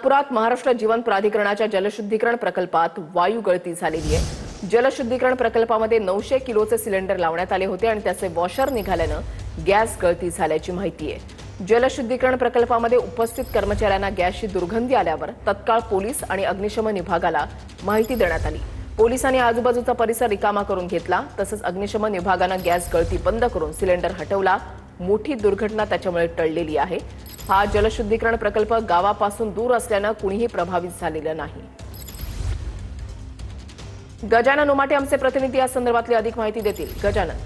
नागपुरात महाराष्ट्र जीवन प्राधिकरणाच्या जलशुद्धीकरण प्रकल्पात वायू गळती झालेली आहे। जलशुद्धीकरण प्रकल्पामध्ये 900 किलोचे सिलेंडर लावण्यात आले होते आणि त्याचे वॉशर निघाल्यानं गॅस गळती झाल्याची माहिती आहे। जलशुद्धीकरण प्रकल्पामध्ये उपस्थित कर्मचाऱ्यांना गॅसची दुर्गंधी आल्यावर तत्काळ पोलीस आणि अग्निशमन विभागाला माहिती देण्यात आली। पोलिसांनी आजूबाजूचा परिसर रिकामा करून घेतला, तसंच अग्निशमन विभागानं गॅस गळती बंद करून सिलेंडर हटवला। मोठी दुर्घटना त्याच्यामुळे टळलेली आहे। हा जलशुद्धीकरण प्रकल्प गावापासून दूर असल्यानं कुणीही प्रभावित झालेलं नाही। गजानन उमाटे आमचे प्रतिनिधी या संदर्भातली अधिक माहिती देतील। गजानन,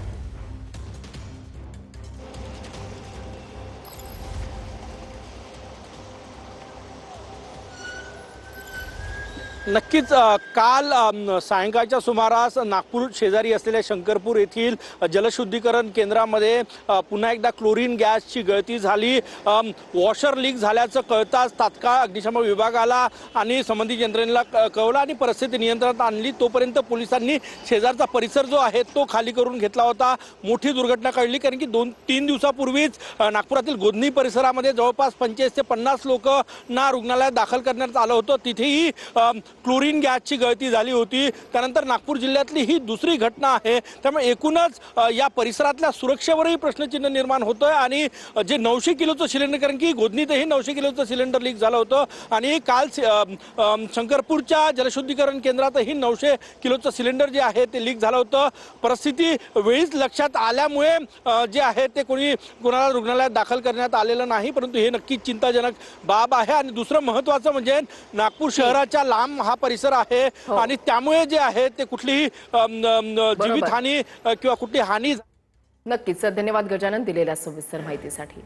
नक्कीच काल सायंकाळच्या सुमारास नागपूर शेजारी असलेल्या शंकरपूर येथील जलशुद्धीकरण केंद्रामध्ये पुन्हा एकदा क्लोरीन गॅसची गळती झाली। वॉशर लीक झाल्याचं कळताच तात्काळ अग्निशमन विभागाला आणि संबंधित यंत्रणेला कळवलं आणि परिस्थिती नियंत्रणात आणली। तोपर्यंत पोलिसांनी शेजारचा परिसर जो आहे तो खाली करून घेतला होता। मोठी दुर्घटना कळली, कारण की 2-3 दिवसापूर्वीच नागपुरातील गोधनी परिसरामध्ये जवळपास 25 ते 50 लोकांना रुग्णालयात दाखल करण्यात आलं होतं। तिथेही क्लोरीन गॅसची गळती झाली होती। त्यानंतर नागपूर जिल्ह्यातली ही दुसरी घटना आहे। त्यामुळे एकूणच या परिसरातल्या सुरक्षेवरही प्रश्नचिन्ह निर्माण होतोय आणि जे 900 किलोचं सिलेंडर, कारण की गोधनीतही 900 किलोचं सिलेंडर लीक झालं होतं आणि काल शंकरपूरच्या जलशुद्धीकरण केंद्रातही 900 किलोचं सिलेंडर जे आहे ते लीक झालं होतं। परिस्थिती वेळीच लक्षात आल्यामुळे जे आहे ते कोणाला रुग्णालयात दाखल करण्यात आलेलं नाही, परंतु हे नक्कीच चिंताजनक बाब आहे। आणि दुसरं महत्त्वाचं म्हणजे नागपूर शहराच्या लांब हा परिसर आहे आणि त्यामुळे जे आहे ते कुठलीही जीवितहानी किंवा कुठली हानी। नक्कीच धन्यवाद गजानन दिलेल्या सविस्तर माहितीसाठी।